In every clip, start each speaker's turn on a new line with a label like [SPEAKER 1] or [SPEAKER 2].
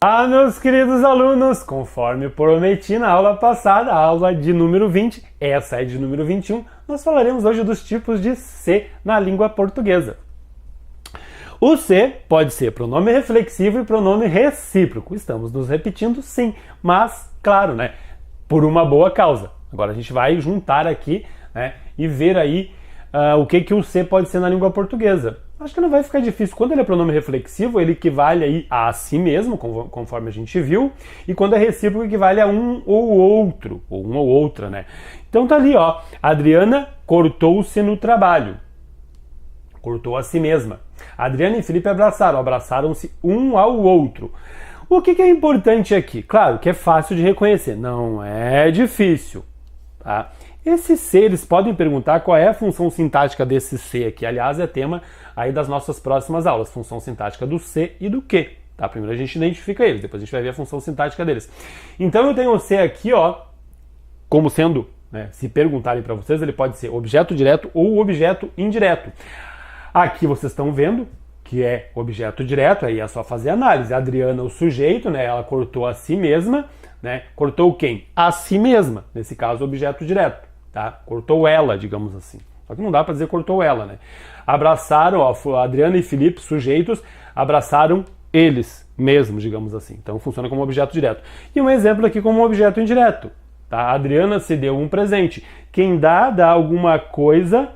[SPEAKER 1] Olá, meus queridos alunos! Conforme prometi na aula passada, a aula de número 20, essa é de número 21, nós falaremos hoje dos tipos de se na língua portuguesa. O se pode ser pronome reflexivo e pronome recíproco. Estamos nos repetindo, sim, mas, claro, né, por uma boa causa. Agora a gente vai juntar aqui, né, e ver aí o que o se pode ser na língua portuguesa. Acho que não vai ficar difícil. Quando ele é pronome reflexivo, ele equivale aí a si mesmo, conforme a gente viu, e quando é recíproco, equivale a um ou outro, ou uma ou outra, né? Então tá ali, ó, Adriana cortou-se no trabalho. Cortou a si mesma. Adriana e Felipe abraçaram-se um ao outro. O que é importante aqui? Claro que é fácil de reconhecer, não é difícil, tá? Esses se, eles podem perguntar qual é a função sintática desse se aqui. Aliás, é tema aí das nossas próximas aulas, função sintática do se e do que. Tá? Primeiro a gente identifica eles, depois a gente vai ver a função sintática deles. Então eu tenho o se aqui, ó, como sendo, né, se perguntarem para vocês, ele pode ser objeto direto ou objeto indireto. Aqui vocês estão vendo que é objeto direto, aí é só fazer análise. A Adriana, o sujeito, né, ela cortou a si mesma, né, cortou quem? A si mesma, nesse caso objeto direto. Tá? Cortou ela, digamos assim. Só que não dá para dizer cortou ela, né? Abraçaram, ó, Adriana e Felipe, sujeitos, abraçaram eles mesmos, digamos assim. Então funciona como objeto direto. E um exemplo aqui como objeto indireto. Tá? A Adriana se deu um presente. Quem dá alguma coisa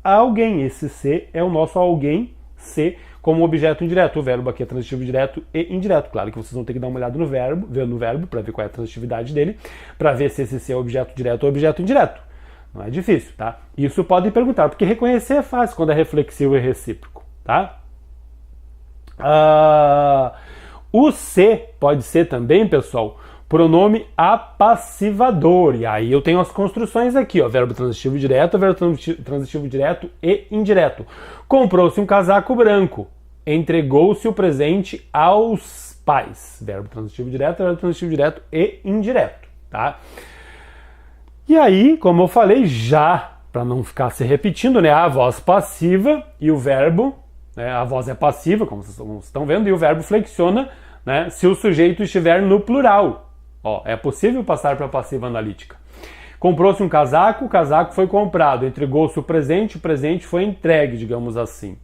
[SPEAKER 1] a alguém. Esse se é o nosso alguém, se, como objeto indireto. O verbo aqui é transitivo direto e indireto. Claro que vocês vão ter que dar uma olhada no verbo, para ver qual é a transitividade dele, para ver se esse se é objeto direto ou objeto indireto. Não é difícil, tá? Isso podem perguntar, porque reconhecer é fácil quando é reflexivo e recíproco, tá? O se pode ser também, pessoal, pronome apassivador. E aí eu tenho as construções aqui, ó, verbo transitivo direto, verbo transitivo direto e indireto. Comprou-se um casaco branco. Entregou-se o presente aos pais. Verbo transitivo direto e indireto, tá? E aí, como eu falei, já, para não ficar se repetindo, né, a voz passiva e o verbo, né, a voz é passiva, como vocês estão vendo, e o verbo flexiona, né, se o sujeito estiver no plural. Ó, é possível passar para a passiva analítica. Comprou-se um casaco, o casaco foi comprado. Entregou-se o presente foi entregue, digamos assim.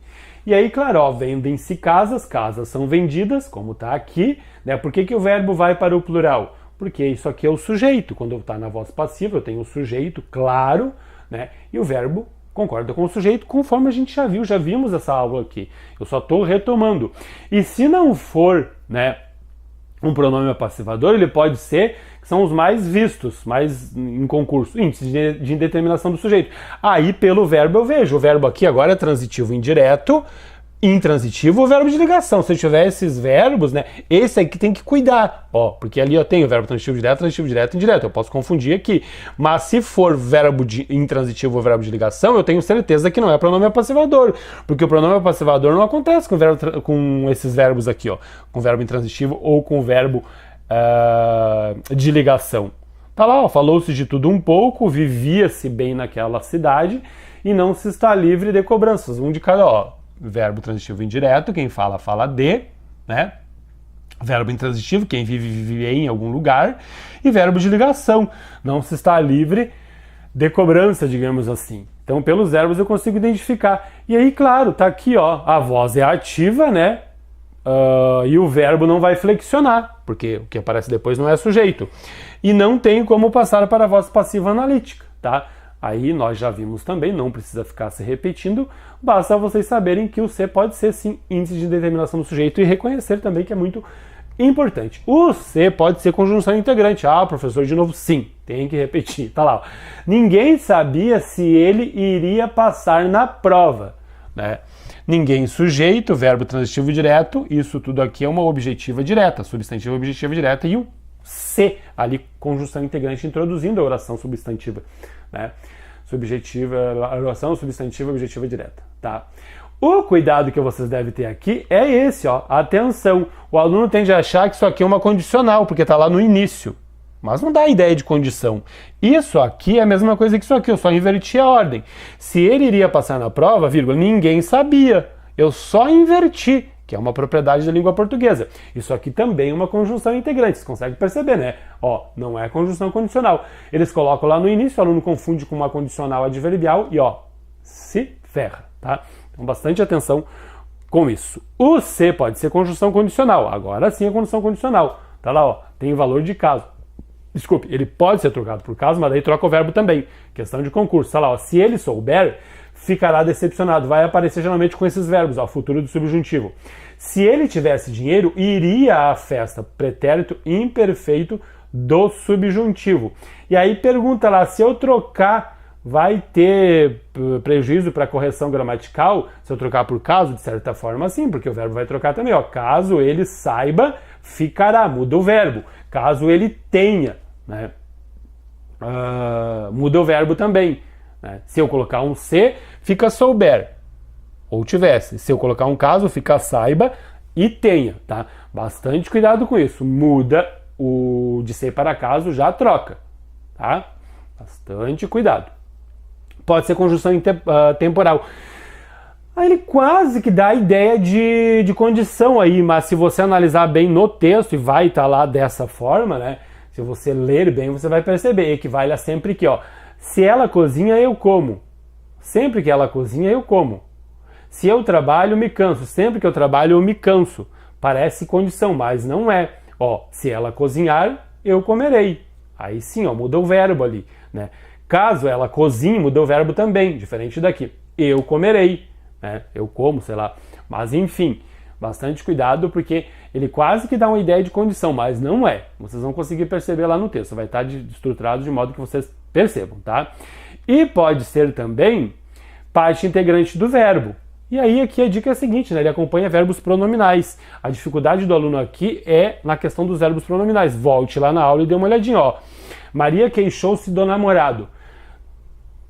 [SPEAKER 1] E aí, claro, ó, vendem-se casas são vendidas, como está aqui, né, por que o verbo vai para o plural? Porque isso aqui é o sujeito. Quando está na voz passiva, eu tenho o sujeito, claro, né? E o verbo concorda com o sujeito, conforme a gente já viu, já vimos essa aula aqui. Eu só estou retomando. E se não for, né, um pronome apassivador, ele pode ser, que são os mais vistos, mais em concurso, índice de indeterminação do sujeito. Aí, pelo verbo, eu vejo. O verbo aqui agora é transitivo indireto, intransitivo ou verbo de ligação. Se eu tiver esses verbos, né, esse aqui tem que cuidar, ó, porque ali eu tenho verbo transitivo direto, indireto, eu posso confundir aqui. Mas se for verbo de intransitivo ou verbo de ligação, eu tenho certeza que não é pronome apassivador, porque o pronome apassivador não acontece com esses verbos aqui, ó, com verbo intransitivo ou com verbo de ligação. Tá lá, ó, falou-se de tudo um pouco, vivia-se bem naquela cidade e não se está livre de cobranças. Um de cada, ó. Verbo transitivo indireto, quem fala, fala de, né? Verbo intransitivo, quem vive em algum lugar. E verbo de ligação, não se está livre de cobrança, digamos assim. Então, pelos verbos eu consigo identificar. E aí, claro, tá aqui, ó, a voz é ativa, né? E o verbo não vai flexionar, porque o que aparece depois não é sujeito. E não tem como passar para a voz passiva analítica, tá? Aí nós já vimos também, não precisa ficar se repetindo, basta vocês saberem que o se pode ser sim índice de determinação do sujeito e reconhecer também que é muito importante. O se pode ser conjunção integrante. Ah, professor, de novo, sim, tem que repetir, tá lá. Ó. Ninguém sabia se ele iria passar na prova, né? Ninguém sujeito, verbo transitivo direto, isso tudo aqui é uma objetiva direta, substantivo objetiva direta e o se, ali conjunção integrante introduzindo a oração substantiva, né? Subjetiva, a oração substantiva objetiva direta, tá? O cuidado que vocês devem ter aqui é esse, ó, atenção. O aluno tende a achar que isso aqui é uma condicional, porque tá lá no início, mas não dá ideia de condição. Isso aqui é a mesma coisa que isso aqui, eu só inverti a ordem. Se ele iria passar na prova, vírgula, ninguém sabia. Eu só inverti, que é uma propriedade da língua portuguesa. Isso aqui também é uma conjunção integrante, vocês conseguem perceber, né? Ó, não é conjunção condicional. Eles colocam lá no início, o aluno confunde com uma condicional adverbial e, ó, se ferra, tá? Então, bastante atenção com isso. O se pode ser conjunção condicional. Agora sim é conjunção condicional. Tá lá, ó, tem valor de caso. Desculpe, ele pode ser trocado por caso, mas daí troca o verbo também. Questão de concurso. Tá lá, ó, se ele souber, ficará decepcionado. Vai aparecer geralmente com esses verbos, ó, futuro do subjuntivo. Se ele tivesse dinheiro, iria à festa. Pretérito imperfeito do subjuntivo. E aí pergunta lá, se eu trocar, vai ter prejuízo para correção gramatical? Se eu trocar por caso, de certa forma sim, porque o verbo vai trocar também. Ó. Caso ele saiba, ficará. Muda o verbo. Caso ele tenha, né? Muda o verbo também. Né? Se eu colocar um se, fica souber. Ou tivesse. Se eu colocar um caso, fica saiba e tenha. Tá? Bastante cuidado com isso. Muda o de ser para caso, já troca. Tá? Bastante cuidado. Pode ser conjunção temporal. Aí ele quase que dá a ideia de condição aí, mas se você analisar bem no texto, e vai estar lá dessa forma, né? Se você ler bem, você vai perceber. Equivale a sempre que, ó, se ela cozinha, eu como. Sempre que ela cozinha, eu como. Se eu trabalho, me canso. Sempre que eu trabalho, eu me canso. Parece condição, mas não é. Ó, se ela cozinhar, eu comerei. Aí sim, ó, muda o verbo ali, né? Caso ela cozinhe, muda o verbo também, diferente daqui. Eu comerei, né? Eu como, sei lá. Mas enfim, bastante cuidado porque ele quase que dá uma ideia de condição, mas não é. Vocês vão conseguir perceber lá no texto. Vai estar estruturado de modo que vocês percebam, tá? E pode ser também parte integrante do verbo. E aí aqui a dica é a seguinte, né? Ele acompanha verbos pronominais. A dificuldade do aluno aqui é na questão dos verbos pronominais. Volte lá na aula e dê uma olhadinha, ó. Maria queixou-se do namorado.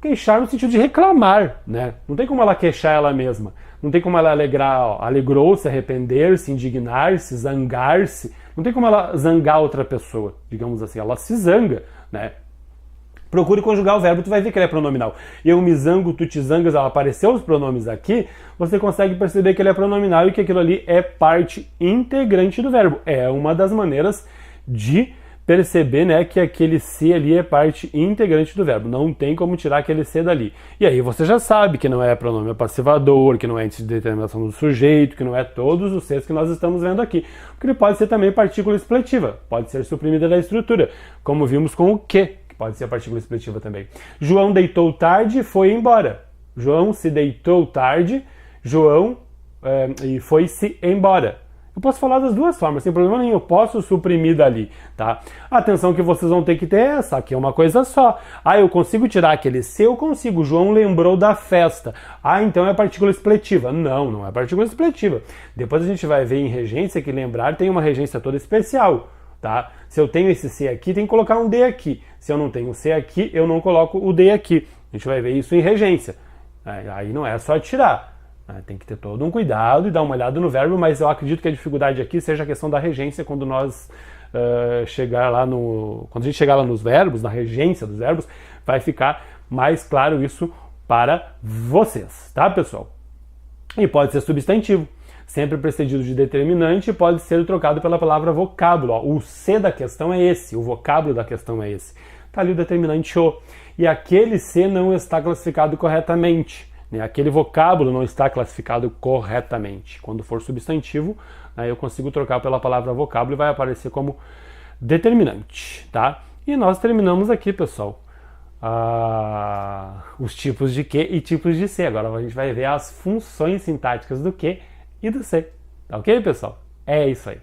[SPEAKER 1] Queixar no sentido de reclamar, né? Não tem como ela queixar ela mesma. Não tem como ela alegrar, ó, alegrou-se, arrepender-se, indignar-se, zangar-se. Não tem como ela zangar outra pessoa, digamos assim. Ela se zanga, né? Procure conjugar o verbo, tu vai ver que ele é pronominal. Eu me zango, tu te zangas, ó, apareceu os pronomes aqui, você consegue perceber que ele é pronominal e que aquilo ali é parte integrante do verbo. É uma das maneiras de perceber, né, que aquele se ali é parte integrante do verbo. Não tem como tirar aquele se dali. E aí você já sabe que não é pronome passivador, que não é índice de determinação do sujeito, que não é todos os se's que nós estamos vendo aqui. Porque ele pode ser também partícula expletiva, pode ser suprimida da estrutura, como vimos com o que pode ser a partícula expletiva também. João deitou tarde e foi embora. João se deitou tarde, João e foi-se embora. Eu posso falar das duas formas, sem problema nenhum, eu posso suprimir dali, tá? A atenção que vocês vão ter que ter é essa, aqui é uma coisa só. Ah, eu consigo tirar aquele se, eu consigo. João lembrou da festa. Ah, então é partícula expletiva. Não, não é partícula expletiva. Depois a gente vai ver em regência que lembrar tem uma regência toda especial, tá? Se eu tenho esse C aqui, tem que colocar um D aqui. Se eu não tenho o C aqui, eu não coloco o D aqui. A gente vai ver isso em regência. Aí não é só tirar. Tem que ter todo um cuidado e dar uma olhada no verbo, mas eu acredito que a dificuldade aqui seja a questão da regência quando nós chegar lá no... Quando a gente chegar lá nos verbos, na regência dos verbos, vai ficar mais claro isso para vocês, tá, pessoal? E pode ser substantivo. Sempre precedido de determinante, pode ser trocado pela palavra vocábulo. Ó. O C da questão é esse, o vocábulo da questão é esse. Está ali o determinante o. E aquele C não está classificado corretamente. Né? Aquele vocábulo não está classificado corretamente. Quando for substantivo, aí eu consigo trocar pela palavra vocábulo e vai aparecer como determinante. Tá? E nós terminamos aqui, pessoal, os tipos de que e tipos de C. Agora a gente vai ver as funções sintáticas do que e do C. Tá ok, pessoal? É isso aí.